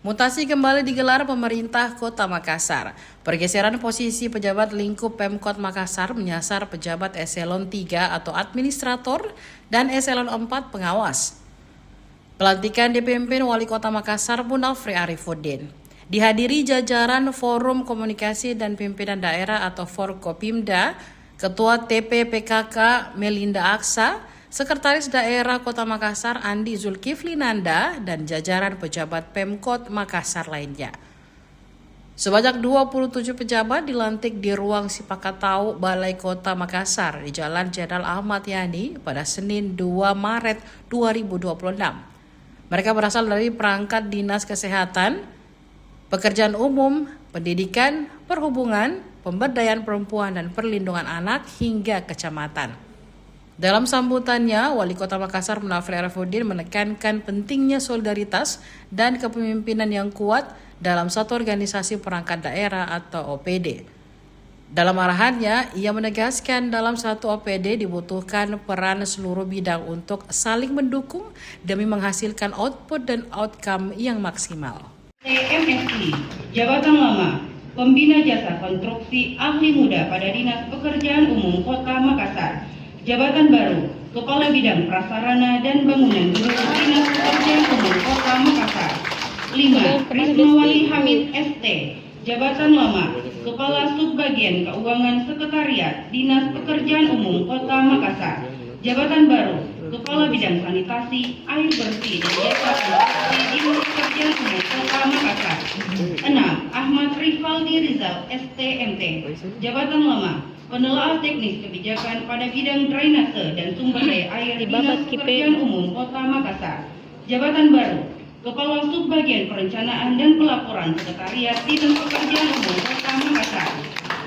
Mutasi kembali digelar pemerintah Kota Makassar. Pergeseran posisi pejabat lingkup Pemkot Makassar menyasar pejabat eselon 3 atau administrator dan eselon 4 pengawas. Pelantikan dipimpin Wali Kota Makassar Munafri Arifuddin. Dihadiri jajaran Forum Komunikasi dan Pimpinan Daerah atau Forkopimda, Ketua TPPKK Melinda Aksa, Sekretaris Daerah Kota Makassar Andi Zulkifli Nanda, dan jajaran pejabat Pemkot Makassar lainnya. Sebanyak 27 pejabat dilantik di ruang Sipakatau Balai Kota Makassar di Jalan Jenderal Ahmad Yani pada Senin 2 Maret 2026. Mereka berasal dari perangkat Dinas Kesehatan, Pekerjaan Umum, Pendidikan, Perhubungan, Pemberdayaan Perempuan dan Perlindungan Anak hingga kecamatan. Dalam sambutannya, Wali Kota Makassar Munafri Arifuddin menekankan pentingnya solidaritas dan kepemimpinan yang kuat dalam satu organisasi perangkat daerah atau OPD. Dalam arahannya, ia menegaskan dalam satu OPD dibutuhkan peran seluruh bidang untuk saling mendukung demi menghasilkan output dan outcome yang maksimal. MSI, Jabatan Lama, Pembina Jasa Konstruksi Ahli Muda pada Dinas Pekerjaan Umum Kota Makassar. Jabatan Baru, Kepala Bidang Prasarana dan Bangunan Gubernur Dinas Pekerjaan Umum Kota Makassar. 5. Rismawati Hamid ST, Jabatan Lama, Kepala Subbagian Keuangan Sekretariat Dinas Pekerjaan Umum Kota Makassar. Jabatan Baru, Kepala Bidang Sanitasi, Air Bersih dan Jasa Konstruksi Dinas Pekerjaan Umum Kota Makassar. 6. Ahmad Rifaldi Rizal STMT, Jabatan Lama, Penelaah Teknis Kebijakan pada Bidang Drainase dan Sumber Daya Air Dinas Pekerjaan Umum Kota Makassar. Jabatan Baru, Kepala Subbagian Perencanaan dan Pelaporan Sekretariat Dinas Pekerjaan Umum Kota Makassar.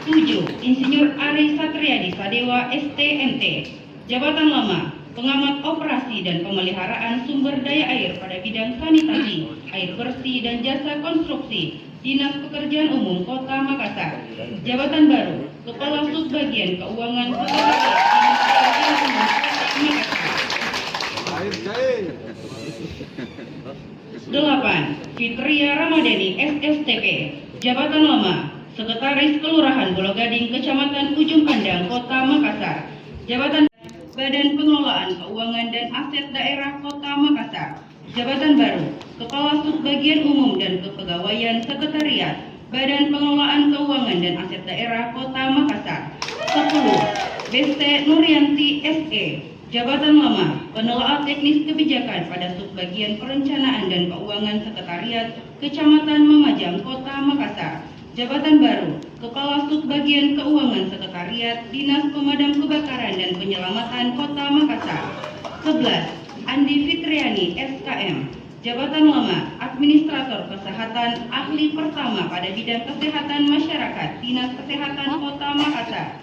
7. Insinyur Ari Satriadi Sadewa STMT, Jabatan Lama, Pengamat Operasi dan Pemeliharaan Sumber Daya Air pada Bidang Sanitasi, Air Bersih dan Jasa Konstruksi Dinas Pekerjaan Umum Kota Makassar. Jabatan Baru, Kepala Subbagian Keuangan Sekretariat Dinas Pekerjaan Umum Kota Makassar. 8. Fitria Ramadhani SSTP, Jabatan Lama, Sekretaris Kelurahan Pulau Gading, Kecamatan Ujung Pandang, Kota Makassar. Jabatan Badan Pengelolaan Keuangan dan Aset Daerah Kota Makassar. Jabatan Baru, Kepala Subbagian Umum dan Kepegawaian Sekretariat Badan Pengelolaan Keuangan dan Aset Daerah Kota Makassar. 10. BC Nuryanti SE, Jabatan Lama, Penelaah Teknis Kebijakan pada Subbagian Perencanaan dan Keuangan Sekretariat Kecamatan Memajang, Kota Makassar. Jabatan Baru, Kepala Subbagian Keuangan Sekretariat Dinas Pemadam Kebakaran dan Penyelamatan Kota Makassar. 11. Andi Fitriani SKM, Jabatan Lama, Administrator Kesehatan Ahli Pertama pada Bidang Kesehatan Masyarakat Dinas Kesehatan Kota Makassar.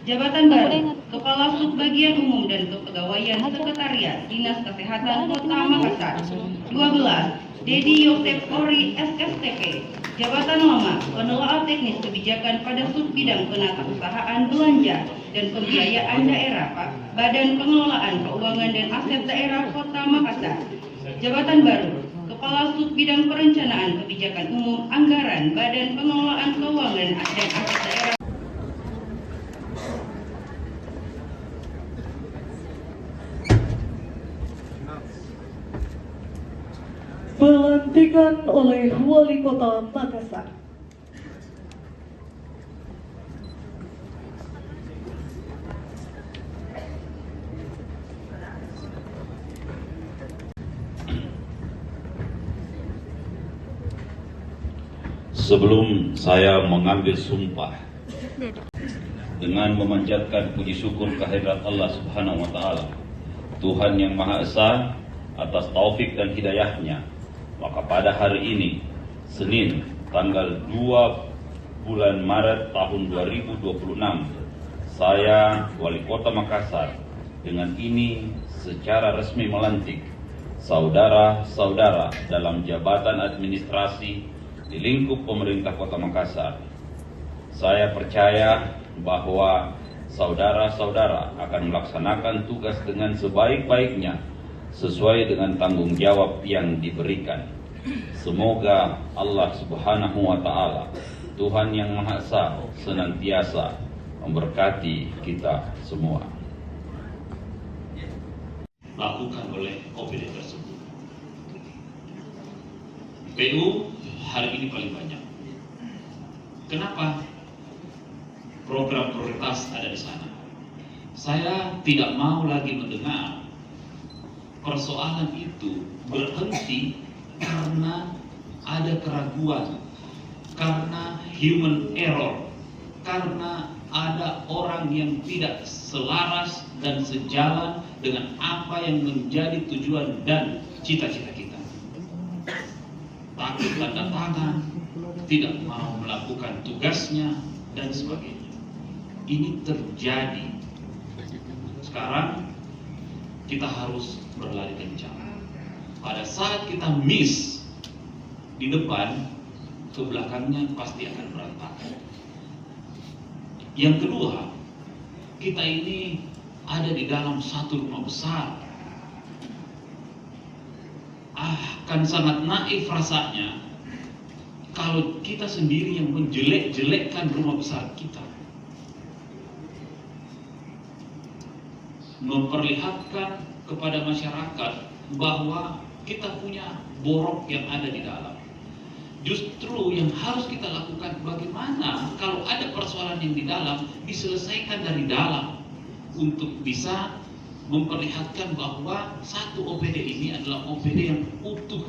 Jabatan Baru, Kepala Subbagian Umum dan Kepegawaian Sekretariat Dinas Kesehatan Kota Makassar. 12. Dedi Yosef Ori SSTP, Jabatan Lama, Penelaah Teknis Kebijakan pada Subbidang Penatausahaan Belanja dan Pembiayaan Daerah Badan Pengelolaan Keuangan dan Aset Daerah Kota Makassar. Jabatan Baru, Kepala Subbidang Perencanaan Kebijakan Umum Anggaran Badan Pengelolaan Keuangan dan Aset Daerah. Pelantikan oleh Wali Kota Makassar. Sebelum saya mengambil sumpah dengan memanjatkan puji syukur kehadirat Allah Subhanahu wa taala, Tuhan yang Maha Esa, atas taufik dan hidayahnya, maka pada hari ini, Senin, tanggal 2 bulan Maret tahun 2026, saya, Wali Kota Makassar, dengan ini secara resmi melantik saudara-saudara dalam jabatan administrasi di lingkup pemerintah Kota Makassar. Saya percaya bahwa saudara-saudara akan melaksanakan tugas dengan sebaik-baiknya sesuai dengan tanggung jawab yang diberikan. Semoga Allah Subhanahu wa Ta'ala, Tuhan yang Maha Esa, senantiasa memberkati kita semua. Lakukan oleh OPD tersebut. PU hari ini paling banyak. Kenapa? Program prioritas ada di sana. Saya tidak mau lagi mendengar persoalan itu berhenti karena ada keraguan, karena human error, karena ada orang yang tidak selaras dan sejalan dengan apa yang menjadi tujuan dan cita-cita kita. Takut tanda tangan, tidak mau melakukan tugasnya, dan sebagainya. Ini terjadi. Sekarang kita harus berlari kencang. Pada saat kita miss di depan, ke belakangnya pasti akan berantakan. Yang kedua, kita ini ada di dalam satu rumah besar. Akan sangat naif rasanya kalau kita sendiri yang menjelek-jelekkan rumah besar kita, memperlihatkan kepada masyarakat bahwa kita punya borok yang ada di dalam. Justru yang harus kita lakukan, bagaimana kalau ada persoalan yang di dalam diselesaikan dari dalam, untuk bisa memperlihatkan bahwa satu OPD ini adalah OPD yang utuh.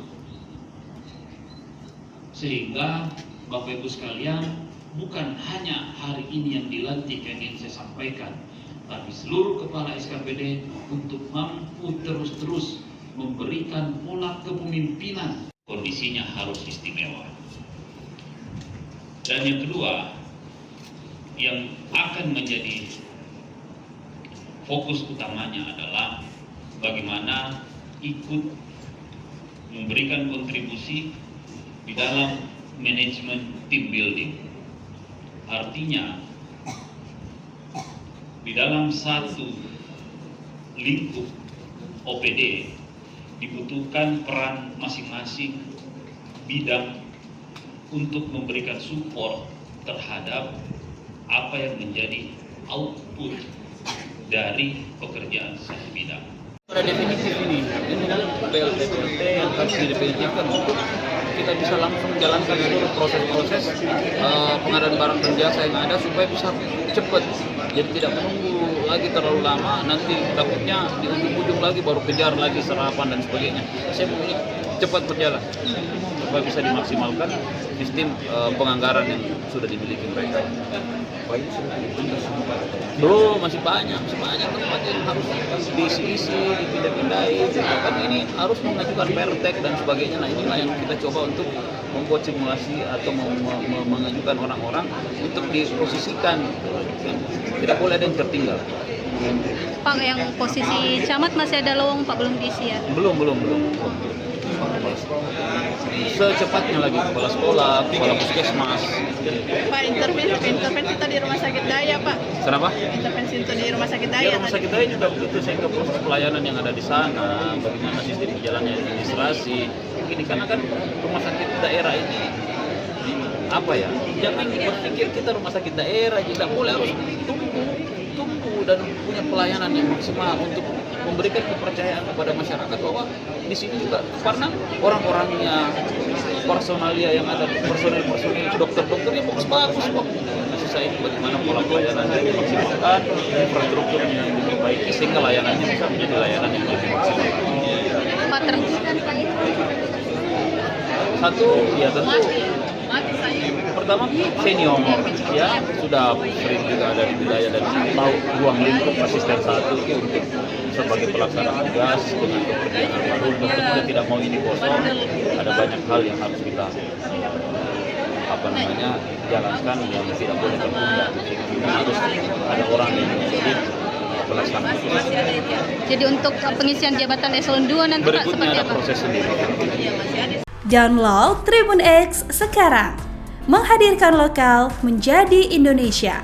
Sehingga Bapak Ibu sekalian, bukan hanya hari ini yang dilantik yang ingin saya sampaikan, tapi seluruh kepala SKPD untuk mampu terus-terus memberikan pola kepemimpinan. Kondisinya harus istimewa. Dan yang kedua, yang akan menjadi fokus utamanya adalah bagaimana ikut memberikan kontribusi di dalam manajemen team building. Artinya, di dalam satu lingkup OPD dibutuhkan peran masing-masing bidang untuk memberikan support terhadap apa yang menjadi output dari pekerjaan satu bidang. Sudah definitif ini BLT yang harus didefinitifkan untuk kita bisa langsung menjalankan seluruh proses-proses pengadaan barang dan jasa yang ada supaya bisa cepat. Jadi tidak menunggu lagi terlalu lama, nanti takutnya di ujung-ujung lagi baru kejar lagi serapan dan sebagainya. Saya mau cepat berjalan supaya bisa dimaksimalkan sistem penganggaran yang sudah dimiliki mereka. Belum, masih banyak tempat yang harus diisi-isi, dipindah-pindahin. Kan ini harus mengajukan pertek dan sebagainya. Nah inilah yang kita coba untuk membuat simulasi atau mengajukan orang-orang untuk diposisikan. Tidak boleh ada yang tertinggal. Pak, yang posisi camat masih ada lowong Pak, belum diisi ya? Belum. Secepatnya lagi kepala sekolah, kepala puskesmas. Pak, intervensi tadi rumah sakit Daya Pak. Kenapa? Intervensi itu di rumah sakit Daya. Ya, rumah sakit Daya juga begitu, sehingga proses pelayanan yang ada di sana, bagaimana sistem jalannya administrasi. Ini karena kan rumah sakit daerah ini apa ya? Jangan berpikir kita rumah sakit daerah, tidak boleh, harus tumbuh dan punya pelayanan yang maksimal untuk memberikan kepercayaan kepada masyarakat bahwa di sini juga karena orang-orangnya, personalia yang ada, personil dokter-dokternya bagus kok. Sisa ini bagaimana pola pelayanannya dimaksimalkan, infrastrukturnya yang diperbaiki sehingga layanannya bisa menjadi layanan yang lebih maksimal. Satu, ya tentu pertama senior ya, sudah sering juga ada di wilayah dan tahu ruang lingkup asisten satu untuk sebagai pelaksana tugas dengan pekerjaan baru. Tentu kita tidak mau ini kosong, ada banyak hal yang harus kita jalankan yang tidak boleh tertunda. Harus ada orang yang menjadi pelaksana. Jadi untuk pengisian jabatan eselon 2 nanti Pak berikutnya seperti ada apa? proses sendiri. Download Tribun X sekarang, menghadirkan lokal menjadi Indonesia.